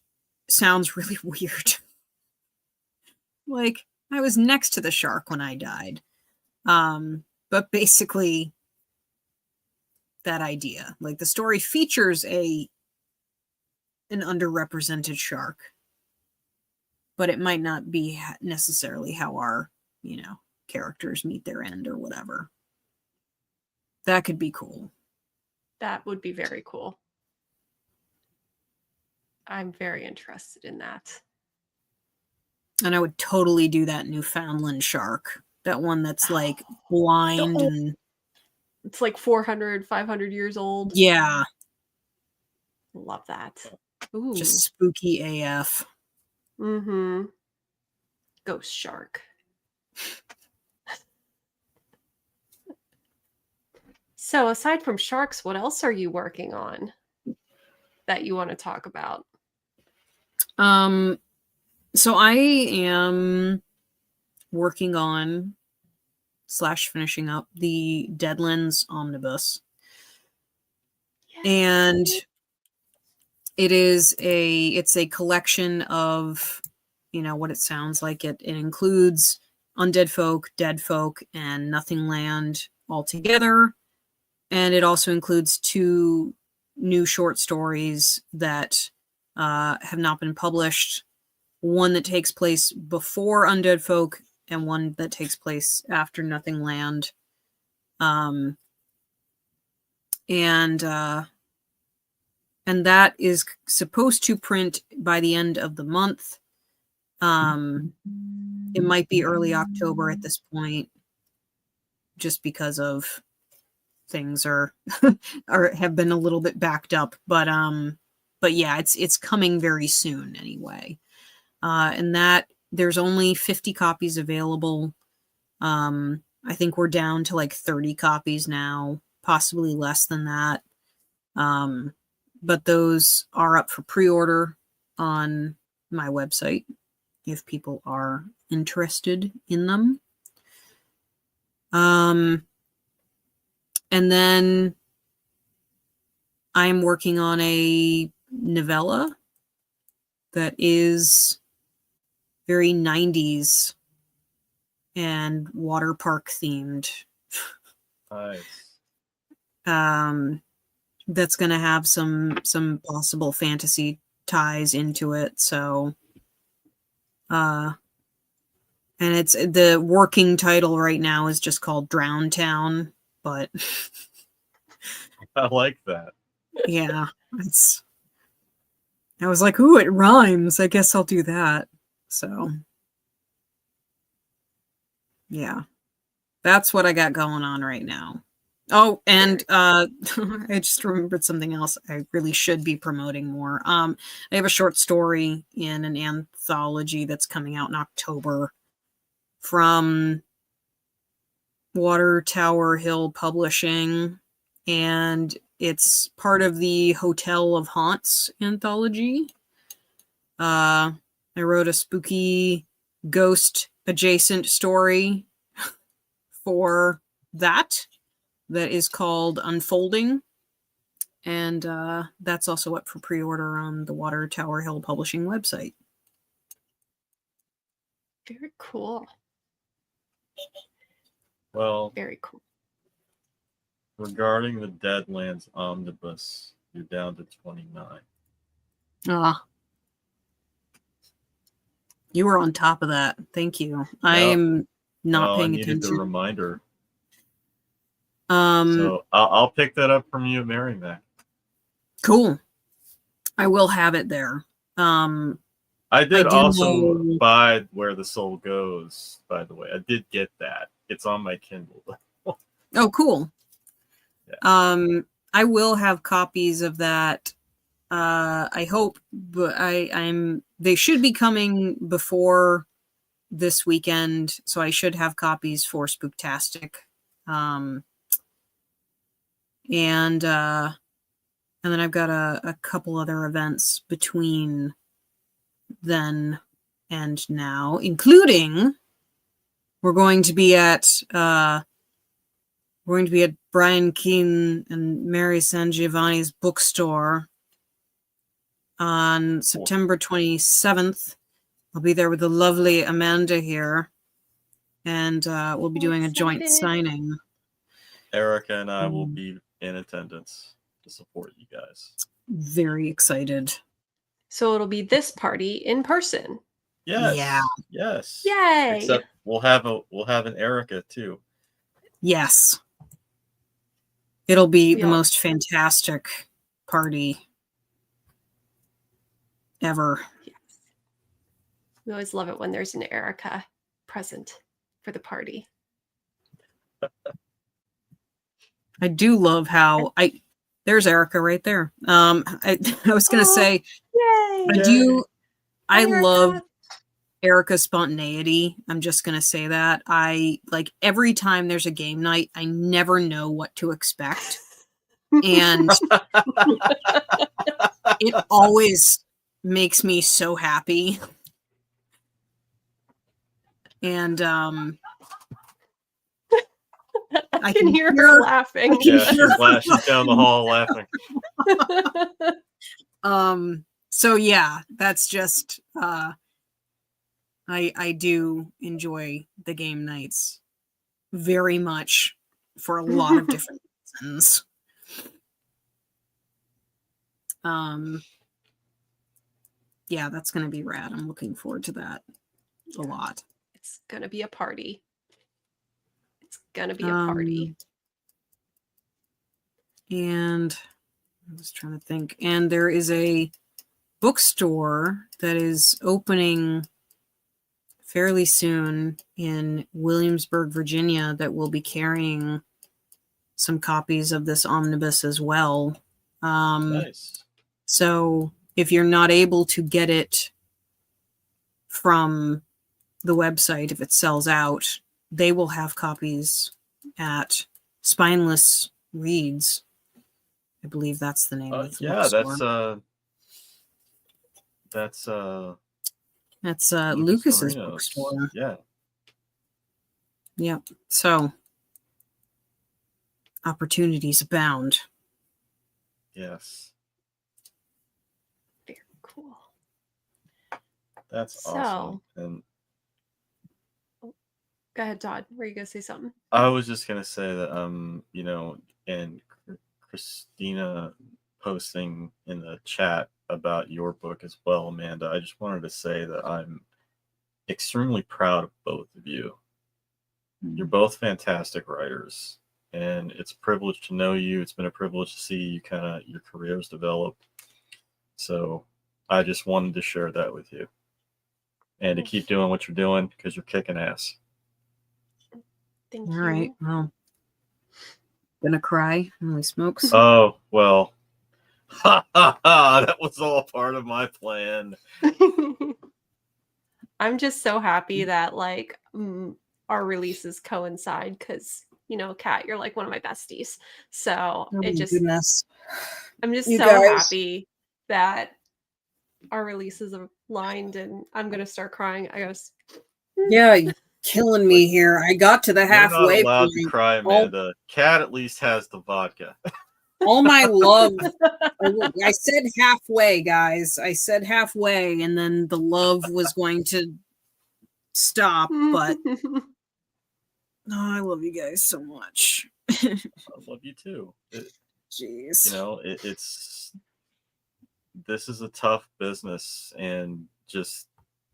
Speaker 1: sounds really weird. Like, I was next to the shark when I died. But basically that idea, like the story features an underrepresented shark, but it might not be necessarily how our, you know, characters meet their end or whatever. That could be cool.
Speaker 2: That would be very cool. I'm very interested in that.
Speaker 1: And I would totally do that Newfoundland shark. That one that's like blind and
Speaker 2: it's like 400, 500 years old.
Speaker 1: Yeah.
Speaker 2: Love that. Ooh.
Speaker 1: Just spooky AF.
Speaker 2: Mm-hmm. Ghost shark. So aside from sharks, what else are you working on that you want to talk about?
Speaker 1: So I am working on / finishing up the Deadlands Omnibus.
Speaker 2: Yes.
Speaker 1: And it's a collection of, you know, what it sounds like. It includes Undead Folk, Dead Folk, and Nothing Land all together. And it also includes 2 new short stories that have not been published. One that takes place before Undead Folk and one that takes place after Nothing Land. And that is supposed to print by the end of the month. It might be early October at this point, just because of things are have been a little bit backed up. But yeah, it's coming very soon anyway. And that there's only 50 copies available. I think we're down to like 30 copies now, possibly less than that. But those are up for pre-order on my website if people are interested in them. And then I'm working on a novella that is very 90s and water park themed.
Speaker 3: Nice.
Speaker 1: That's going to have some possible fantasy ties into it. So, and it's the working title right now is just called Drown Town, but
Speaker 3: I like that.
Speaker 1: yeah, I was like, ooh, it rhymes. I guess I'll do that. So, yeah, that's what I got going on right now. Oh, and I just remembered something else I really should be promoting more. I have a short story in an anthology that's coming out in October from Water Tower Hill Publishing, and it's part of the Hotel of Haunts anthology. I wrote a spooky ghost adjacent story for that is called Unfolding, and that's also up for pre-order on the Water Tower Hill Publishing website.
Speaker 2: Very cool.
Speaker 3: Well,
Speaker 2: Very cool.
Speaker 3: regarding the Deadlands Omnibus, you're down to 29.
Speaker 1: Ah. You were on top of that. Thank you. I'm not paying
Speaker 3: I needed
Speaker 1: attention.
Speaker 3: the reminder.
Speaker 1: Um,
Speaker 3: So I'll pick that up from you, Merrimack.
Speaker 1: Cool. I will have it there.
Speaker 3: I did also
Speaker 1: know...
Speaker 3: buy Where the Soul Goes, by the way. I did get that. It's on my Kindle.
Speaker 1: Oh, cool.
Speaker 3: Yeah.
Speaker 1: I will have copies of that. I hope, but they should be coming before this weekend, so I should have copies for Spooktastic. And then I've got a couple other events between then and now, including we're going to be at Brian Keane and Mary San Giovanni's bookstore on September 27th. I'll be there with the lovely Amanda here, and we'll be doing a joint signing.
Speaker 3: Erica and I will be in attendance to support you guys.
Speaker 1: Very excited.
Speaker 2: So it'll be this party in person.
Speaker 3: Yes.
Speaker 1: Yeah.
Speaker 3: Yes.
Speaker 2: Yay.
Speaker 3: Except we'll have an Erica too.
Speaker 1: Yes. It'll be the most fantastic party ever.
Speaker 2: Yes. We always love it when there's an Erica present for the party.
Speaker 1: I do love how there's Erica right there. I was gonna say,
Speaker 2: yay!
Speaker 1: I love Erica's spontaneity. I'm just gonna say that. I like every time there's a game night, I never know what to expect. And it always makes me so happy. And
Speaker 2: I can hear her laughing.
Speaker 3: Yeah, she's down the hall laughing.
Speaker 1: So yeah, that's just I do enjoy the game nights very much for a lot of different reasons. Yeah, that's gonna be rad. I'm looking forward to that a lot.
Speaker 2: It's gonna be a party. It's gonna be a party.
Speaker 1: And I was trying to think. And there is a bookstore that is opening fairly soon in Williamsburg, Virginia, that will be carrying some copies of this omnibus as well.
Speaker 3: Nice.
Speaker 1: So if you're not able to get it from the website, if it sells out, they will have copies at Spineless Reads. I believe that's the name of the bookstore. That's Lucas's bookstore.
Speaker 3: Yeah.
Speaker 1: Yep. So opportunities abound.
Speaker 3: Yes.
Speaker 2: Very cool.
Speaker 3: That's awesome. And
Speaker 2: go ahead, Todd. Were you gonna say something?
Speaker 3: I was just gonna say that and Christina posting in the chat about your book as well, Amanda. I just wanted to say that I'm extremely proud of both of you. You're both fantastic writers, and it's a privilege to know you. It's been a privilege to see you your careers develop. So I just wanted to share that with you, and to keep doing what you're doing, because you're kicking ass.
Speaker 2: Thank you.
Speaker 1: All right. Well, gonna cry. Holy smokes.
Speaker 3: Oh, well. Ha ha ha. That was all part of my plan.
Speaker 2: I'm just so happy that our releases coincide, because Kat, you're like one of my besties. So
Speaker 1: goodness.
Speaker 2: I'm just happy that our releases are aligned, and I'm gonna start crying. I guess.
Speaker 1: Yeah, you're killing me here. I got to the halfway
Speaker 3: You're not allowed
Speaker 1: point.
Speaker 3: to cry, Amanda. Kat at least has the vodka.
Speaker 1: All my love. I said halfway, guys. I said halfway, and then the love was going to stop, but Oh, I love you guys so much.
Speaker 3: I love you too.
Speaker 1: Jeez.
Speaker 3: It's this is a tough business, and just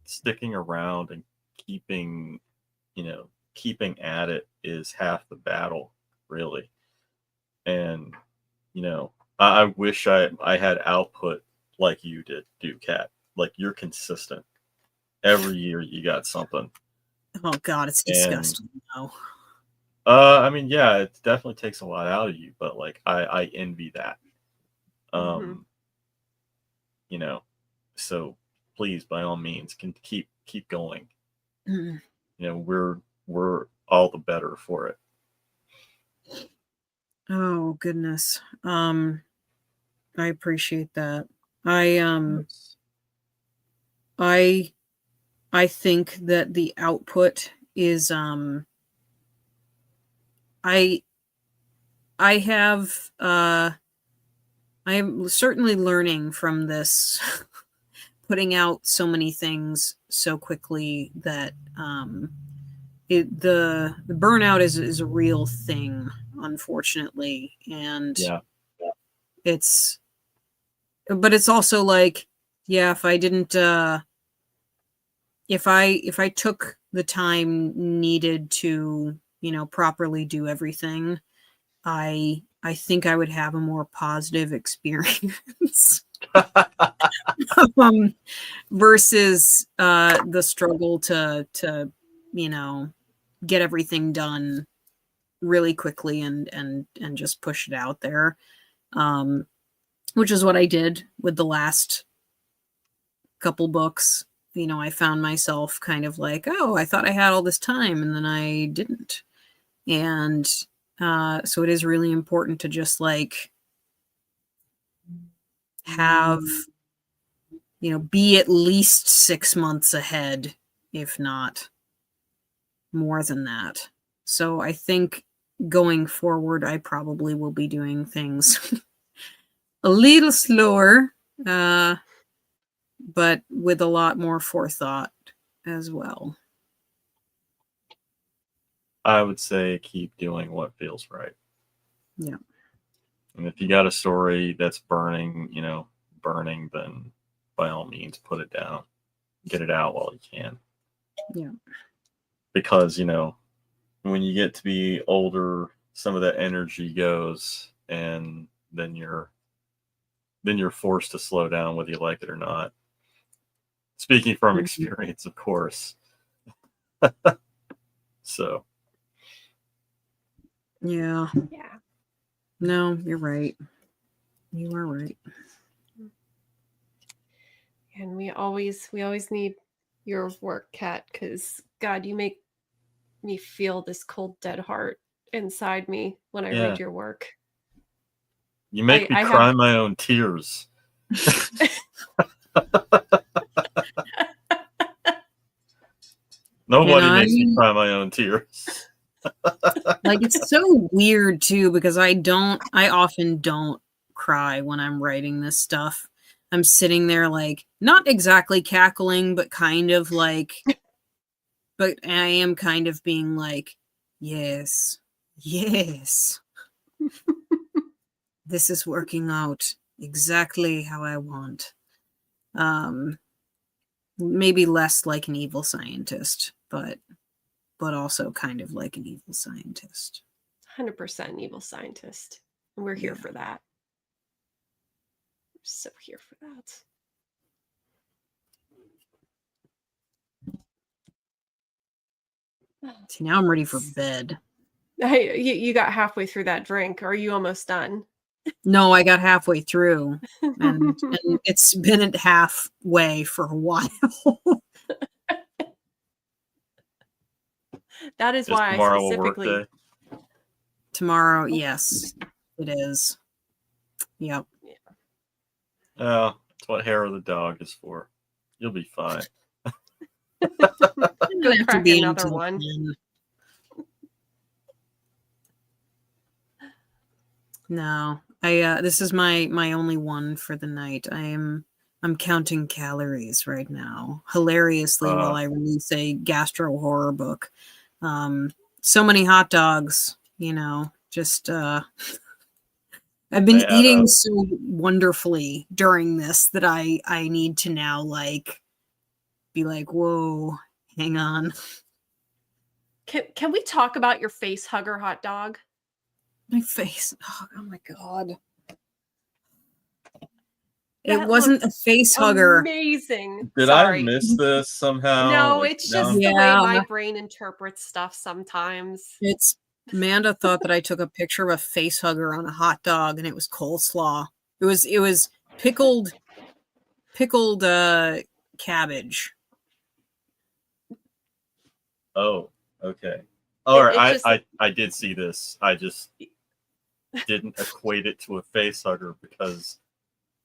Speaker 3: sticking around and keeping at it is half the battle, really. And I wish I had output like you do, Kat. Like, you're consistent. Every year you got something.
Speaker 1: Oh God, it's disgusting. No.
Speaker 3: I mean, yeah, it definitely takes a lot out of you, but like I envy that. So please, by all means, can keep going. We're all the better for it.
Speaker 1: Oh goodness. I appreciate that. I think that the output is I am certainly learning from this putting out so many things so quickly that the burnout is a real thing, unfortunately. And
Speaker 3: yeah.
Speaker 1: it's also like, yeah, if I didn't if I took the time needed to, properly do everything, I think I would have a more positive experience versus the struggle to get everything done really quickly and just push it out there, which is what I did with the last couple books. I found myself kind of like, oh, I thought I had all this time, and then I didn't. And so it is really important to just like have, be at least 6 months ahead, if not more than that. So I think going forward, I probably will be doing things a little slower, but with a lot more forethought as well.
Speaker 3: I would say keep doing what feels right.
Speaker 1: Yeah.
Speaker 3: And if you got a story that's burning, then by all means put it down. Get it out while you can.
Speaker 1: Yeah.
Speaker 3: Because, when you get to be older, some of that energy goes, and then you're forced to slow down whether you like it or not. Speaking from experience, of course. So.
Speaker 1: Yeah.
Speaker 2: Yeah.
Speaker 1: No, you're right. You are right.
Speaker 2: And we always need your work, Kat, because God, you make me feel this cold, dead heart inside me when I read your work.
Speaker 3: You make me cry my own tears. Nobody makes me cry my own tears.
Speaker 1: Like, it's so weird too, because I often don't cry when I'm writing this stuff. I'm sitting there like, not exactly cackling, but kind of like, but I am kind of being like, yes, this is working out exactly how I want. Maybe less like an evil scientist, but also kind of like an evil scientist.
Speaker 2: 100% an evil scientist. And we're here for that. We're so here for
Speaker 1: that. See, now I'm ready for bed.
Speaker 2: You got halfway through that drink. Are you almost done?
Speaker 1: No, I got halfway through, and it's been at halfway for a while.
Speaker 2: That is why I specifically.
Speaker 1: Tomorrow, yes, it is. Yep.
Speaker 2: Yeah.
Speaker 3: Oh, that's what hair of the dog is for. You'll be fine.
Speaker 2: Go crack another one.
Speaker 1: No, this is my only one for the night. I'm counting calories right now, hilariously, while I release a gastro horror book. so many hot dogs, you know, just I've been
Speaker 3: They add
Speaker 1: eating
Speaker 3: up.
Speaker 1: so wonderfully during this that I need to now like be like, whoa, hang on.
Speaker 2: Can we talk about your face hugger hot dog?
Speaker 1: My face. Oh my god. It
Speaker 2: That
Speaker 1: wasn't a
Speaker 2: looks
Speaker 1: face hugger.
Speaker 2: amazing.
Speaker 3: Did
Speaker 2: Sorry.
Speaker 3: I miss this somehow?
Speaker 2: No,
Speaker 3: Like,
Speaker 2: it's
Speaker 3: now
Speaker 2: just
Speaker 3: I'm-
Speaker 2: the way
Speaker 1: Yeah.
Speaker 2: my brain interprets stuff sometimes.
Speaker 1: It's Amanda thought that I took a picture of a face hugger on a hot dog and it was coleslaw. It was pickled cabbage.
Speaker 3: Oh, okay. All
Speaker 2: It
Speaker 3: right,
Speaker 2: just
Speaker 3: I did see this. I just didn't equate it to a face hugger because,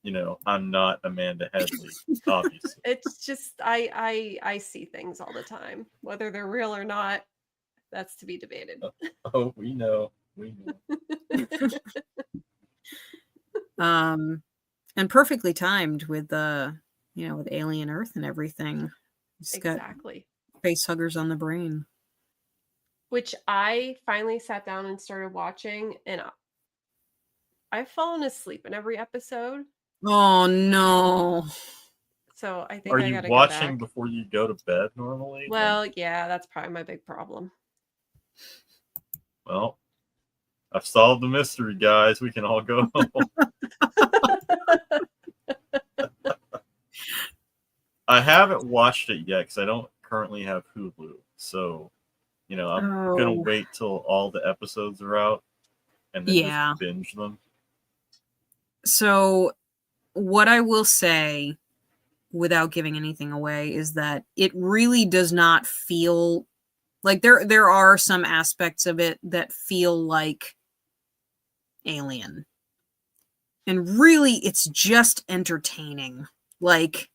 Speaker 3: you know, I'm not Amanda Headlee, obviously.
Speaker 2: it's just I see things all the time. Whether they're real or not, that's to be debated.
Speaker 3: Oh, we know. We know.
Speaker 1: And perfectly timed with you know, with Alien Earth and everything. Just
Speaker 2: Exactly.
Speaker 1: got face huggers on the brain.
Speaker 2: Which I finally sat down and started watching, and I've fallen asleep in every episode.
Speaker 1: Oh no.
Speaker 2: So I think
Speaker 3: Are
Speaker 2: I
Speaker 3: you
Speaker 2: gotta
Speaker 3: watching
Speaker 2: go back.
Speaker 3: before you go to bed normally?
Speaker 2: Well, yeah, that's probably my big problem.
Speaker 3: Well, I've solved the mystery, guys. We can all go home. I haven't watched it yet because I don't currently have Hulu. So, you know, I'm gonna
Speaker 1: Oh.
Speaker 3: wait till all the episodes are out and then
Speaker 1: Yeah.
Speaker 3: just binge them.
Speaker 1: So what I will say, without giving anything away, is that it really does not feel like there are some aspects of it that feel like Alien. And really it's just entertaining. Like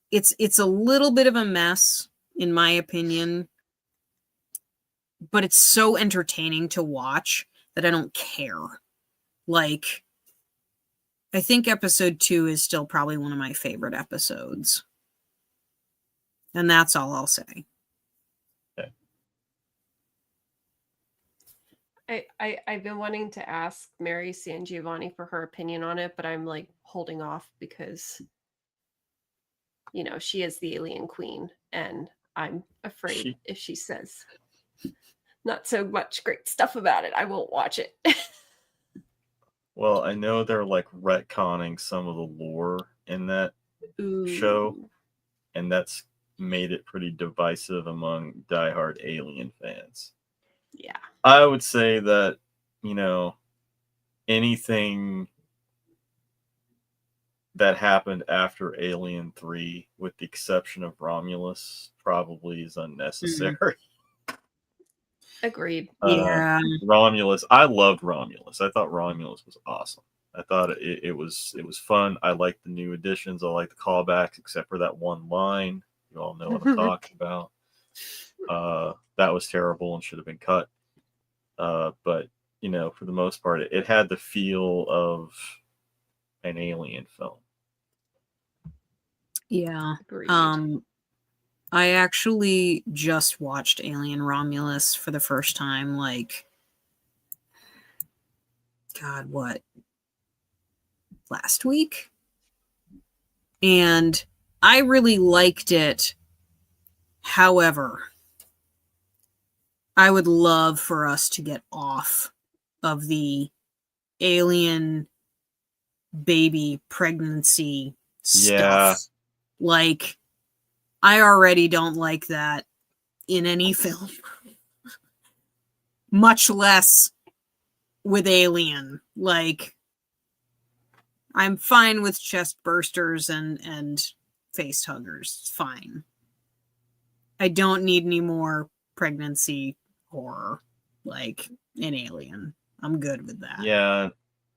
Speaker 1: it's a little bit of a mess in my opinion, but it's so entertaining to watch that I don't care. Like I think episode 2 is still probably one of my favorite episodes. And that's all I'll say.
Speaker 2: I've been wanting to ask Mary San Giovanni for her opinion on it, but I'm like holding off because you know she is the alien queen, and I'm afraid if she says not so much great stuff about it, I won't watch it.
Speaker 3: Well, I know they're like retconning some of the lore in that show, and that's made it pretty divisive among diehard Alien fans.
Speaker 2: Yeah.
Speaker 3: I would say that, you know, anything that happened after Alien 3, with the exception of Romulus, probably is unnecessary.
Speaker 2: Agreed.
Speaker 1: Yeah.
Speaker 3: Romulus, I loved Romulus. I thought Romulus was awesome. I thought it was fun. I liked the new additions. I liked the callbacks, except for that one line. You all know what I'm talking about. That was terrible and should have been cut. But you know, for the most part, it had the feel of an Alien film.
Speaker 1: Yeah.
Speaker 2: Agreed.
Speaker 1: I actually just watched Alien Romulus for the first time, like, God, what? Last week? And I really liked it. However, I would love for us to get off of the alien baby pregnancy stuff.
Speaker 3: Yeah.
Speaker 1: Like, I already don't like that in any film. Much less with Alien. Like, I'm fine with chest bursters and face huggers. It's fine. I don't need any more pregnancy horror like in Alien. I'm good with that.
Speaker 3: Yeah,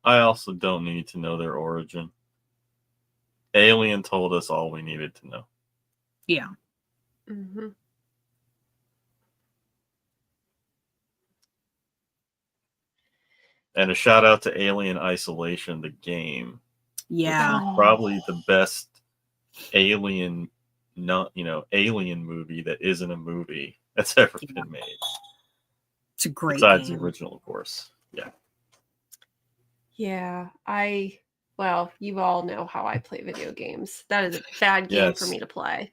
Speaker 3: I also don't need to know their origin. Alien told us all we needed to know.
Speaker 1: Yeah.
Speaker 2: Mm-hmm.
Speaker 3: And a shout out to Alien Isolation, the game.
Speaker 1: Yeah.
Speaker 3: Probably the best alien, alien movie that isn't a movie. that's ever been made.
Speaker 1: It's a great
Speaker 3: Besides
Speaker 1: game.
Speaker 3: the original, of course. Yeah.
Speaker 2: Yeah, well, you all know how I play video games. That is a bad game for
Speaker 3: Yes.
Speaker 2: me to play.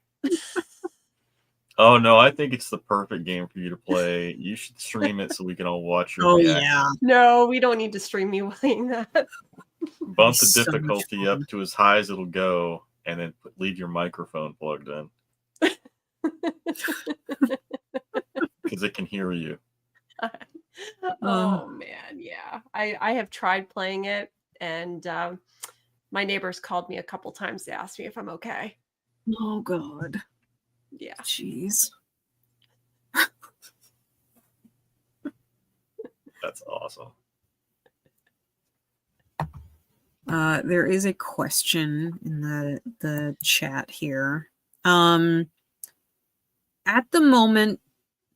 Speaker 3: Oh no, I think it's the perfect game for you to play. You should stream it so we can all watch your
Speaker 1: Oh
Speaker 3: reaction.
Speaker 1: yeah.
Speaker 2: No, we don't need to stream me playing that.
Speaker 3: Bump the
Speaker 1: So much
Speaker 3: difficulty
Speaker 1: fun.
Speaker 3: up to as high as it'll go, and then leave your microphone plugged in because it can hear you.
Speaker 2: Oh man, yeah. I have tried playing it, and my neighbors called me a couple times to ask me if I'm okay.
Speaker 1: Oh god.
Speaker 2: Yeah.
Speaker 1: Jeez.
Speaker 3: That's awesome.
Speaker 1: There is a question in the chat here. At the moment,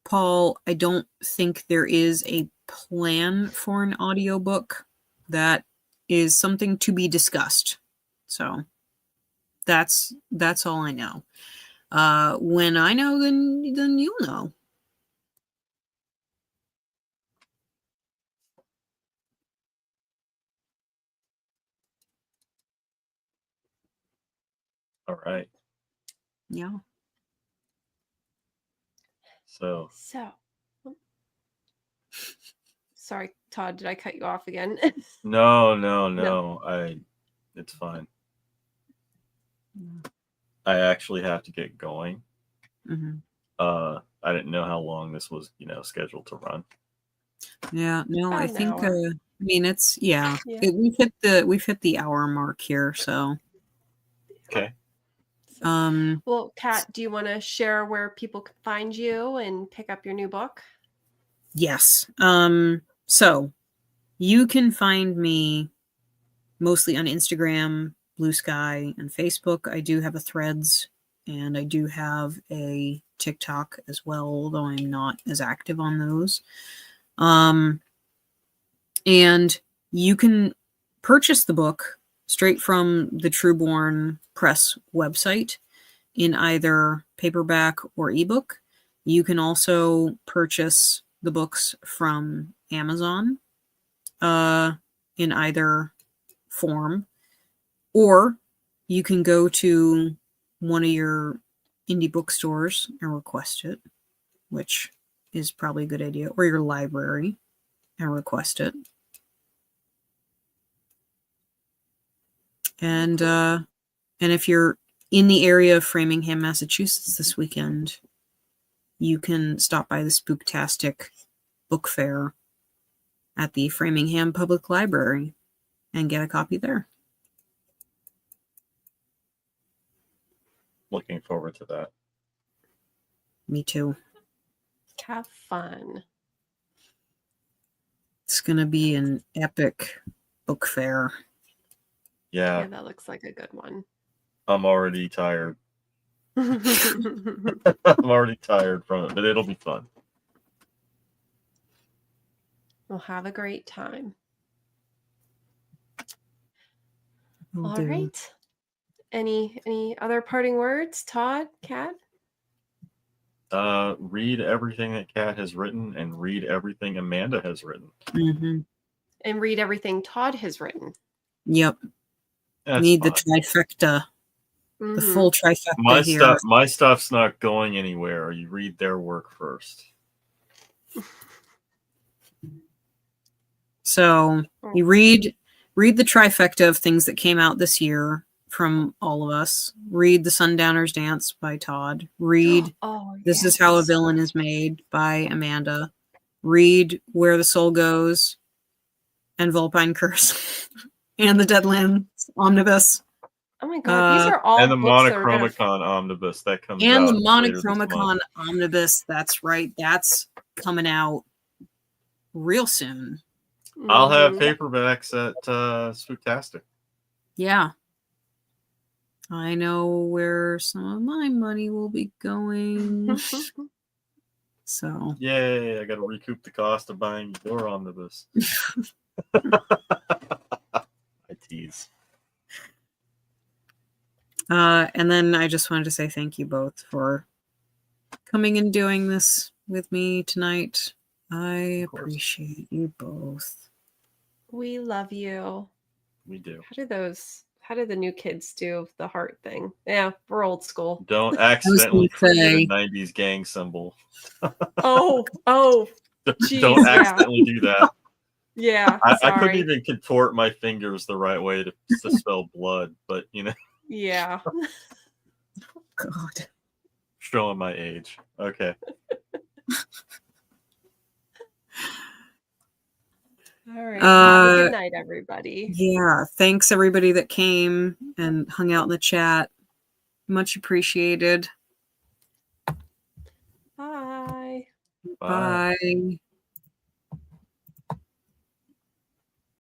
Speaker 1: Paul, I don't think there is a plan for an audiobook. That is something to be discussed. So that's all I know. When I know, then you'll know.
Speaker 3: All right.
Speaker 1: Yeah.
Speaker 2: So, sorry, Todd, did I cut you off again?
Speaker 3: No. It's fine. I actually have to get going.
Speaker 1: Mm-hmm.
Speaker 3: I didn't know how long this was, scheduled to run.
Speaker 1: Yeah, no,
Speaker 2: About
Speaker 1: I
Speaker 2: an
Speaker 1: think
Speaker 2: hour.
Speaker 1: I mean it's
Speaker 2: Yeah.
Speaker 1: we've hit the hour mark here, so
Speaker 3: Okay.
Speaker 2: Well, Kat, do you want to share where people can find you and pick up your new book?
Speaker 1: yes. So you can find me mostly on Instagram, Blue Sky, and Facebook. I do have a Threads, and I do have a TikTok as well, although I'm not as active on those. And you can purchase the book straight from the Trueborn Press website in either paperback or ebook. You can also purchase the books from Amazon in either form, or you can go to one of your indie bookstores and request it, which is probably a good idea, or your library and request it. And if you're in the area of Framingham, Massachusetts this weekend, you can stop by the Spooktastic Book Fair at the Framingham Public Library and get a copy there.
Speaker 3: Looking forward to that.
Speaker 1: Me too.
Speaker 2: Have fun.
Speaker 1: It's going to be an epic book fair.
Speaker 3: Yeah,
Speaker 2: that looks like a good one.
Speaker 3: I'm already tired. I'm already tired from it, but it'll be fun.
Speaker 2: We'll have a great time.
Speaker 1: Will
Speaker 2: All
Speaker 1: do.
Speaker 2: right. Any other parting words, Todd, Kat?
Speaker 3: Read everything that Kat has written and read everything Amanda has written.
Speaker 1: Mm-hmm.
Speaker 2: And read everything Todd has written.
Speaker 1: Yep.
Speaker 3: That's
Speaker 1: Need
Speaker 3: fine.
Speaker 1: the trifecta.
Speaker 2: Mm-hmm.
Speaker 1: The full trifecta here.
Speaker 3: My stuff's not going anywhere. You read their work first.
Speaker 1: So you read the trifecta of things that came out this year from all of us. Read The Sundowner's Dance by Todd. Read This Is How a Villain is Made by Amanda. Read Where the Soul Goes and Vulpine Curse and the Deadlands Omnibus.
Speaker 2: Oh my god, these are all
Speaker 3: and the
Speaker 2: books
Speaker 3: Monochromicon Omnibus that comes
Speaker 1: and
Speaker 3: out.
Speaker 1: The Monochromicon Omnibus, that's right. That's coming out real soon.
Speaker 3: I'll have paperbacks at Spooktastic.
Speaker 1: Yeah. I know where some of my money will be going. So.
Speaker 3: Yay, I got to recoup the cost of buying your omnibus. I tease.
Speaker 1: And then I just wanted to say thank you both for coming and doing this with me tonight. I appreciate you both.
Speaker 2: We love you.
Speaker 3: We do.
Speaker 2: How do the new kids do the heart thing? Yeah, we're old school.
Speaker 3: Don't accidentally create a 90s gang symbol.
Speaker 2: Oh, geez,
Speaker 3: don't accidentally do that.
Speaker 2: Yeah,
Speaker 3: I couldn't even contort my fingers the right way to spell blood, but you know.
Speaker 2: Yeah.
Speaker 1: God.
Speaker 3: Showing my age. Okay.
Speaker 2: All right. Have a good night, everybody.
Speaker 1: Yeah. Thanks, everybody that came and hung out in the chat. Much appreciated.
Speaker 2: Bye.
Speaker 3: Bye.
Speaker 1: Bye.